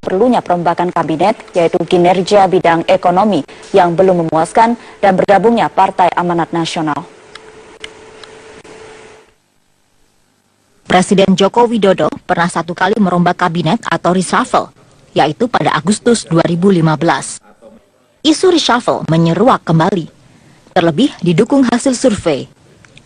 perlunya perombakan kabinet, yaitu kinerja bidang ekonomi yang belum memuaskan dan bergabungnya Partai Amanat Nasional. Presiden Joko Widodo pernah satu kali merombak kabinet atau reshuffle, yaitu pada Agustus 2015. Isu reshuffle menyeruak kembali, terlebih didukung hasil survei.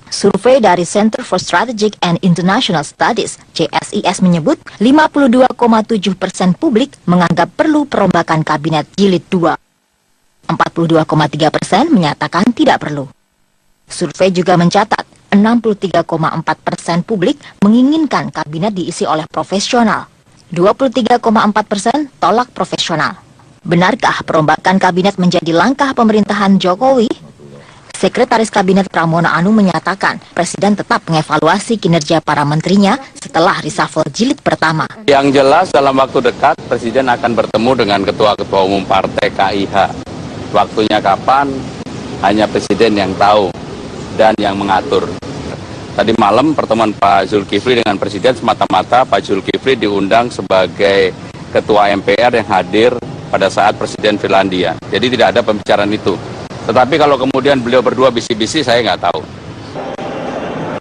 Survei dari Center for Strategic and International Studies, CSIS, menyebut 52,7% publik menganggap perlu perombakan kabinet jilid 2. 42,3% menyatakan tidak perlu. Survei juga mencatat 63,4% publik menginginkan kabinet diisi oleh profesional. 23,4% tolak profesional. Benarkah perombakan kabinet menjadi langkah pemerintahan Jokowi? Sekretaris Kabinet Pramono Anung menyatakan Presiden tetap mengevaluasi kinerja para menterinya setelah reshuffle jilid pertama. Yang jelas dalam waktu dekat Presiden akan bertemu dengan ketua-ketua umum partai KIH. Waktunya kapan hanya Presiden yang tahu dan yang mengatur. Tadi malam pertemuan Pak Zulkifli dengan Presiden semata-mata Pak Zulkifli diundang sebagai Ketua MPR yang hadir pada saat Presiden Finlandia. Jadi tidak ada pembicaraan itu. Tetapi kalau kemudian beliau berdua bisi-bisi, saya nggak tahu.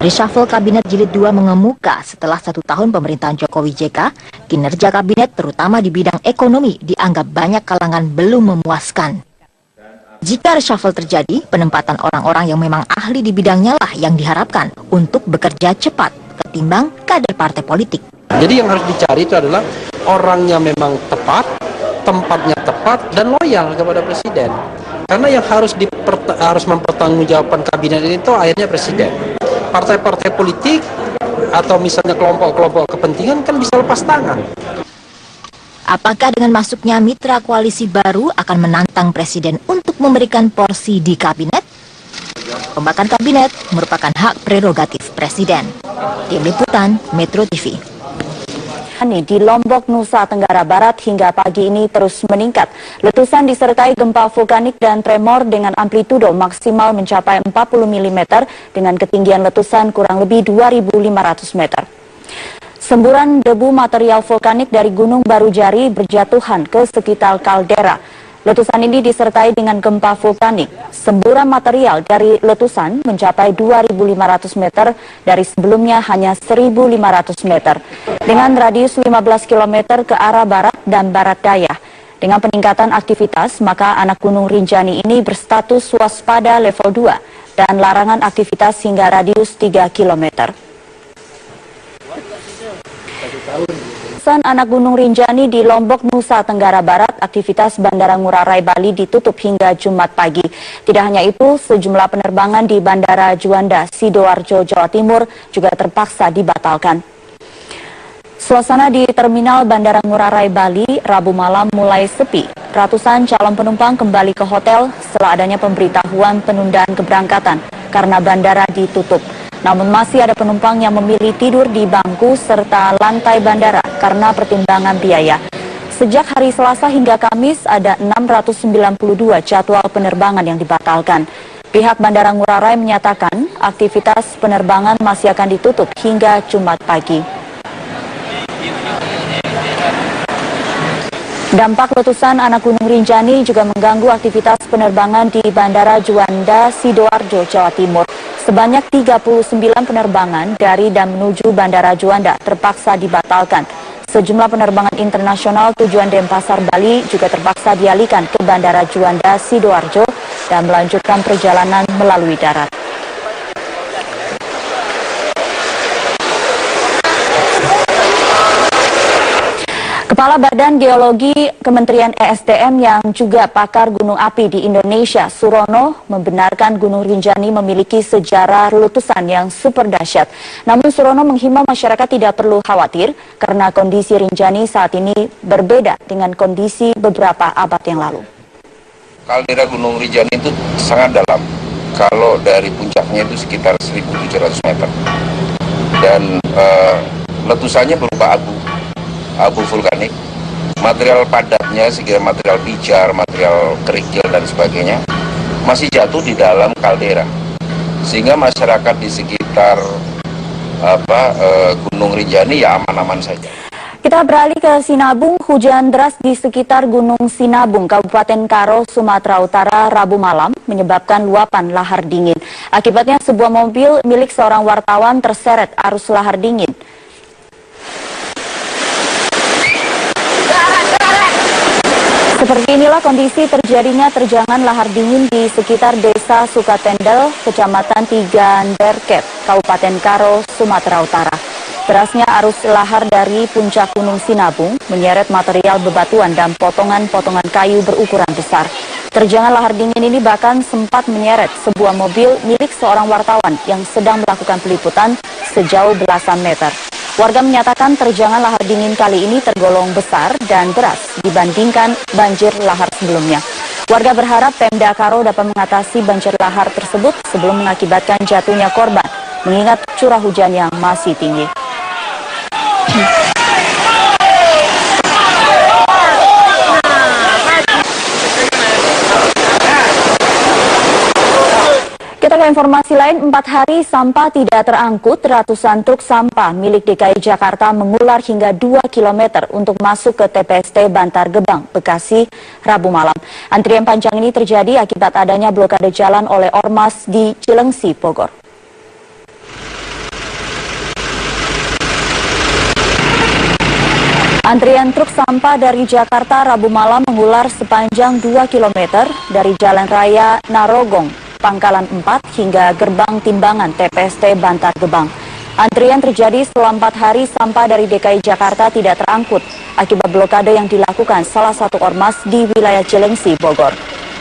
Reshuffle Kabinet Jilid 2 mengemuka setelah 1 tahun pemerintahan Jokowi JK, kinerja kabinet terutama di bidang ekonomi dianggap banyak kalangan belum memuaskan. Jika reshuffle terjadi, penempatan orang-orang yang memang ahli di bidangnya lah yang diharapkan untuk bekerja cepat ketimbang kader partai politik. Jadi yang harus dicari itu adalah orangnya memang tepat, tempatnya tepat, dan loyal kepada Presiden. Karena yang harus mempertanggungjawabkan kabinet ini itu akhirnya Presiden. Partai-partai politik atau misalnya kelompok-kelompok kepentingan kan bisa lepas tangan. Apakah dengan masuknya mitra koalisi baru akan menantang Presiden untuk memberikan porsi di kabinet? Perombakan kabinet merupakan hak prerogatif Presiden. Tim Liputan Metro TV. Di Lombok, Nusa Tenggara Barat hingga pagi ini terus meningkat. Letusan disertai gempa vulkanik dan tremor dengan amplitudo maksimal mencapai 40 mm dengan ketinggian letusan kurang lebih 2.500 meter. Semburan debu material vulkanik dari Gunung Barujari berjatuhan ke sekitar kaldera. Letusan ini disertai dengan gempa vulkanik. Semburan material dari letusan mencapai 2.500 meter dari sebelumnya hanya 1.500 meter. Dengan radius 15 km ke arah barat dan barat daya. Dengan peningkatan aktivitas, maka anak Gunung Rinjani ini berstatus waspada level 2 dan larangan aktivitas hingga radius 3 km. Anak Gunung Rinjani di Lombok, Nusa Tenggara Barat, aktivitas Bandara Ngurah Rai Bali ditutup hingga Jumat pagi. Tidak hanya itu, sejumlah penerbangan di Bandara Juanda, Sidoarjo, Jawa Timur juga terpaksa dibatalkan. Suasana di Terminal Bandara Ngurah Rai Bali Rabu malam mulai sepi. Ratusan calon penumpang kembali ke hotel setelah adanya pemberitahuan penundaan keberangkatan karena bandara ditutup. Namun masih ada penumpang yang memilih tidur di bangku serta lantai bandara karena pertimbangan biaya. Sejak hari Selasa hingga Kamis ada 692 jadwal penerbangan yang dibatalkan. Pihak Bandara Ngurah Rai menyatakan aktivitas penerbangan masih akan ditutup hingga Jumat pagi. Dampak letusan anak Gunung Rinjani juga mengganggu aktivitas penerbangan di Bandara Juanda, Sidoarjo, Jawa Timur. Sebanyak 39 penerbangan dari dan menuju Bandara Juanda terpaksa dibatalkan. Sejumlah penerbangan internasional tujuan Denpasar, Bali juga terpaksa dialihkan ke Bandara Juanda, Sidoarjo dan melanjutkan perjalanan melalui darat. Kepala Badan Geologi Kementerian ESDM yang juga pakar gunung api di Indonesia, Surono, membenarkan Gunung Rinjani memiliki sejarah letusan yang super dahsyat. Namun Surono menghimbau masyarakat tidak perlu khawatir karena kondisi Rinjani saat ini berbeda dengan kondisi beberapa abad yang lalu. Kaldera Gunung Rinjani itu sangat dalam. Kalau dari puncaknya itu sekitar 1.700 meter. Dan letusannya berupa abu vulkanik, material padatnya sehingga material pijar, material kerikil dan sebagainya masih jatuh di dalam kaldera, sehingga masyarakat di sekitar Gunung Rinjani ya aman-aman saja. Kita beralih ke Sinabung. Hujan deras di sekitar Gunung Sinabung, Kabupaten Karo, Sumatera Utara, Rabu malam menyebabkan luapan lahar dingin. Akibatnya sebuah mobil milik seorang wartawan terseret arus lahar dingin. Seperti inilah kondisi terjadinya terjangan lahar dingin di sekitar Desa Sukatendel, Kecamatan Tiganderket, Kabupaten Karo, Sumatera Utara. Derasnya arus lahar dari puncak Gunung Sinabung menyeret material bebatuan dan potongan-potongan kayu berukuran besar. Terjangan lahar dingin ini bahkan sempat menyeret sebuah mobil milik seorang wartawan yang sedang melakukan peliputan sejauh belasan meter. Warga menyatakan terjangan lahar dingin kali ini tergolong besar dan deras dibandingkan banjir lahar sebelumnya. Warga berharap Pemda Karo dapat mengatasi banjir lahar tersebut sebelum mengakibatkan jatuhnya korban, mengingat curah hujan yang masih tinggi. Kita ke informasi lain, 4 hari sampah tidak terangkut, ratusan truk sampah milik DKI Jakarta mengular hingga 2 km untuk masuk ke TPST Bantar Gebang, Bekasi, Rabu malam. Antrian panjang ini terjadi akibat adanya blokade jalan oleh Ormas di Cilengsi, Bogor. Antrian truk sampah dari Jakarta Rabu malam mengular sepanjang 2 km dari Jalan Raya Narogong, Pangkalan 4 hingga Gerbang Timbangan TPST Bantar Gebang. Antrian terjadi setelah 4 hari sampah dari DKI Jakarta tidak terangkut akibat blokade yang dilakukan salah satu ormas di wilayah Cilengsi, Bogor.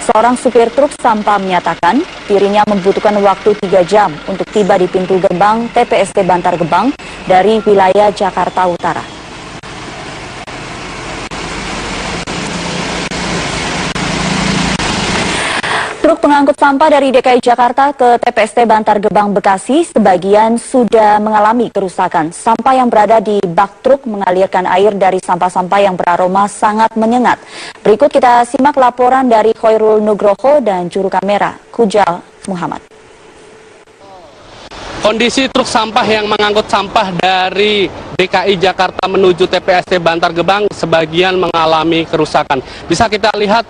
Seorang supir truk sampah menyatakan dirinya membutuhkan waktu 3 jam untuk tiba di pintu gerbang TPST Bantar Gebang dari wilayah Jakarta Utara. Truk pengangkut sampah dari DKI Jakarta ke TPST Bantar Gebang, Bekasi sebagian sudah mengalami kerusakan. Sampah yang berada di bak truk mengalirkan air dari sampah-sampah yang beraroma sangat menyengat. Berikut kita simak laporan dari Khairul Nugroho dan juru kamera Kujal Muhammad. Kondisi truk sampah yang mengangkut sampah dari DKI Jakarta menuju TPST Bantar Gebang sebagian mengalami kerusakan. Bisa kita lihat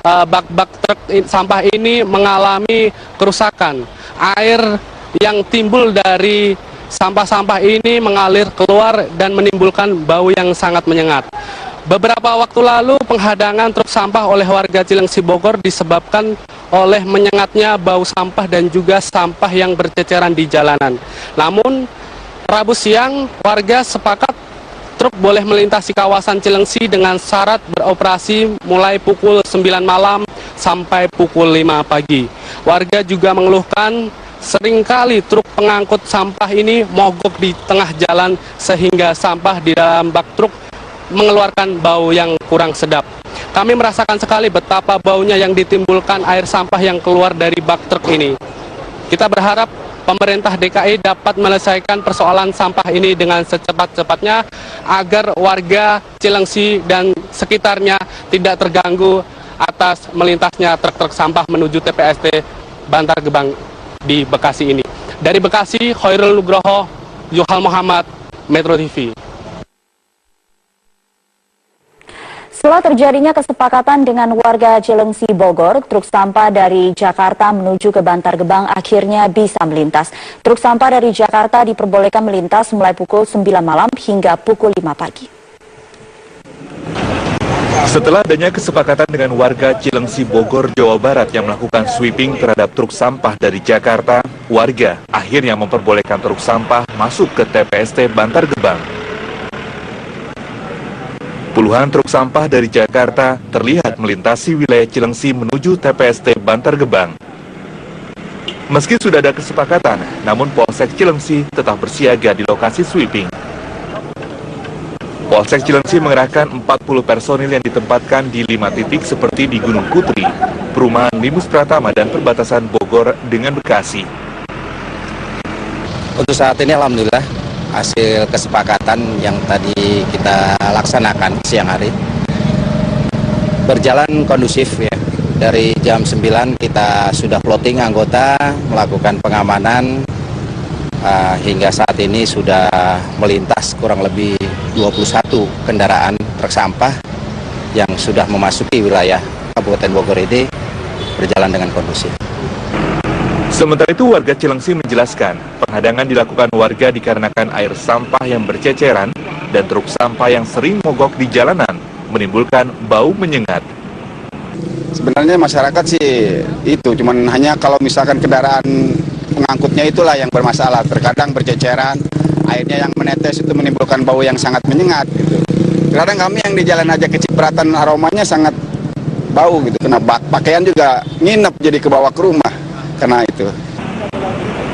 bak-bak truk sampah ini mengalami kerusakan. Air yang timbul dari sampah-sampah ini mengalir keluar dan menimbulkan bau yang sangat menyengat. Beberapa waktu lalu penghadangan truk sampah oleh warga Cilengsi Bogor disebabkan oleh menyengatnya bau sampah dan juga sampah yang berceceran di jalanan. Namun Rabu siang warga sepakat truk boleh melintasi kawasan Cilengsi dengan syarat beroperasi mulai pukul 9 malam sampai pukul 5 pagi. Warga juga mengeluhkan seringkali truk pengangkut sampah ini mogok di tengah jalan sehingga sampah di dalam bak truk mengeluarkan bau yang kurang sedap. Kami merasakan sekali betapa baunya yang ditimbulkan air sampah yang keluar dari bak truk ini. Kita berharap pemerintah DKI dapat menyelesaikan persoalan sampah ini dengan secepat-cepatnya agar warga Cilengsi dan sekitarnya tidak terganggu atas melintasnya truk-truk sampah menuju TPST Bantar Gebang di Bekasi ini. Dari Bekasi, Khairul Nugroho, Yuhal Muhammad, Metro TV. Setelah terjadinya kesepakatan dengan warga Cilengsi Bogor, truk sampah dari Jakarta menuju ke Bantar Gebang akhirnya bisa melintas. Truk sampah dari Jakarta diperbolehkan melintas mulai pukul 9 malam hingga pukul 5 pagi. Setelah adanya kesepakatan dengan warga Cilengsi Bogor, Jawa Barat yang melakukan sweeping terhadap truk sampah dari Jakarta, warga akhirnya memperbolehkan truk sampah masuk ke TPST Bantar Gebang. Puluhan truk sampah dari Jakarta terlihat melintasi wilayah Cilengsi menuju TPST Bantar Gebang. Meski sudah ada kesepakatan, namun Polsek Cilengsi tetap bersiaga di lokasi sweeping. Polsek Cilengsi mengerahkan 40 personil yang ditempatkan di 5 titik seperti di Gunung Putri, Perumahan Limus Pratama, dan perbatasan Bogor dengan Bekasi. Untuk saat ini alhamdulillah hasil kesepakatan yang tadi kita laksanakan siang hari berjalan kondusif ya. Dari jam 9 kita sudah plotting anggota melakukan pengamanan hingga saat ini sudah melintas kurang lebih 21 kendaraan truk sampah yang sudah memasuki wilayah Kabupaten Bogor ini berjalan dengan kondusif. Sementara itu warga Cilengsi menjelaskan penghadangan dilakukan warga dikarenakan air sampah yang berceceran dan truk sampah yang sering mogok di jalanan menimbulkan bau menyengat. Sebenarnya masyarakat sih itu, cuman hanya kalau misalkan kendaraan pengangkutnya itulah yang bermasalah. Terkadang berceceran, airnya yang menetes itu menimbulkan bau yang sangat menyengat gitu. Kadang kami yang di jalan aja kecipratan aromanya sangat bau gitu. Kena pakaian juga nginep jadi kebawa ke rumah. Karena itu.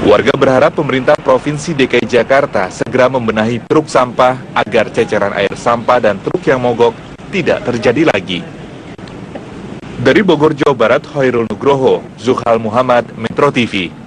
Warga berharap pemerintah Provinsi DKI Jakarta segera membenahi truk sampah agar ceceran air sampah dan truk yang mogok tidak terjadi lagi. Dari Bogor, Jawa Barat, Hoirul Nugroho, Zuhal Muhammad, Metro TV.